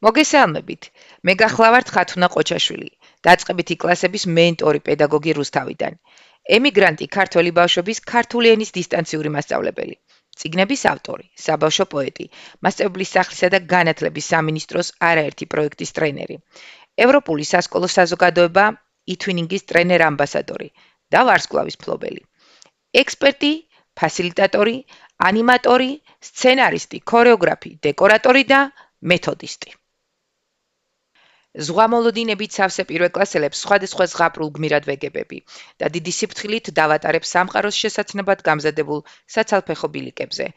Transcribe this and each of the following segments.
მოგესალმებით. მე გახლავართ ხათუნა ყოჩაშვილი, დაწყებითი კლასების მენტორი პედაგოგი რუსთავიდან. ემიგრანტი ქართველი ბავშვების ქართული ენის დისტანციური მასწავლებელი. წიგნების ავტორი, საბავშვო პოეტი, მასწავლებლის სახლისა და განათლების სამინისტროს არაერთი პროექტის ტრენერი. ევროპული სასკოლო საზოგადოება ითვინინგის ტრენერ ამბასადორი და ვარსკვლავის მფლობელი. ექსპერტი, ფასილიტატორი, ანიმატორი, სცენარისტი, ქორეოგრაფი, დეკორატორი და მეთოდისტი. ზღვამოლოდინებით სავსე პირველკლასელებს სხვადასხვა ზღაპრულ გმირად ვეგებები და დიდი სიფრთხილით დავატარებ სამყაროს შესაძნებლად გამზადებულ საცალფეხო ბილიკებზე.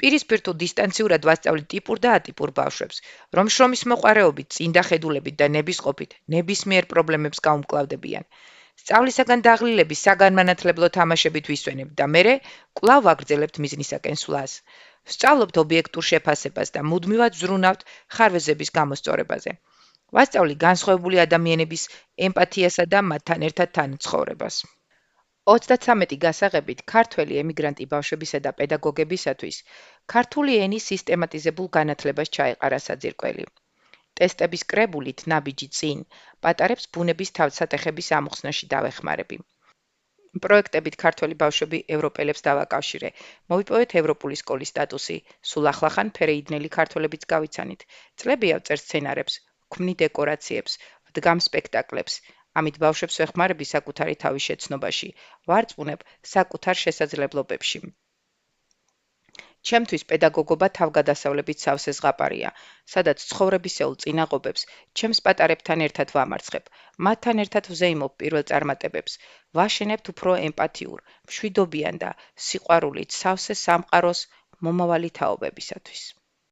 პირისპირ თუ დისტანციურად ვასწავლით ტიპურ და ატიპურ ბავშვებს, რომ შრომის მოყვარეობით, წინდა ხედულებით და ნებისყოფით ნებისმიერ პრობლემებს გაუმკლავდებიან. სწავლისაგან დაღლილების საგანმანათლებლო თამაშებით ვისვენებთ და მერე კვლავ ვაგრძელებთ მიზნისაკენ სვლას. ვსწავლობთ ობიექტურ შეფასებას და მუდმივად ვზრუნავთ ხარვეზების გამოსწორებაზე. ვასწავლი განსხვავებული ადამიანების ემპათიასა და მათთან ერთად თანაცხოვრებას. 33 გასაღებით ქართველი ემიგრანტი ბავშვებისა და პედაგოგებისათვის ქართული ენის სისტემატიზებულ განათლებას ჩაეყარა საძირკველი. ტესტების კრებულით ნაბიჯი წინ პატარებს ბუნების თავსატეხების ამოხსნაში დავეხმარები. პროექტებით ქართველი ბავშვები ევროპელებს დავაკავშირე. მოვიპოვეთ ევროპული სკოლის სტატუსი, სულ ახლახან ფერეიდნელი ქართველებიც გავიცანით. წლები ავწერ სცენარებს, ვქმნი დეკორაციებს, ვდგამ სპექტაკლებს. ამით ბავშვებს ვეხმარები საკუთარი თავის შეცნობაში, ვარწმუნებ საკუთარ შესაძლებლობებში. ჩემთვის პედაგოგობა თავგადასავლებით სავსე ზღაპარია, სადაც ცხოვრებისეულ წინაღობებს ჩემს პატარებთან ერთად ვამარცხებ, მათთან ერთად ვზეიმობ პირველ წარმატებებს, ვაშენებთ უფრო ემპათიურ, მშვიდობიან და სიყვარულით სავსე სამყაროს მომავალი თაობებისათვის.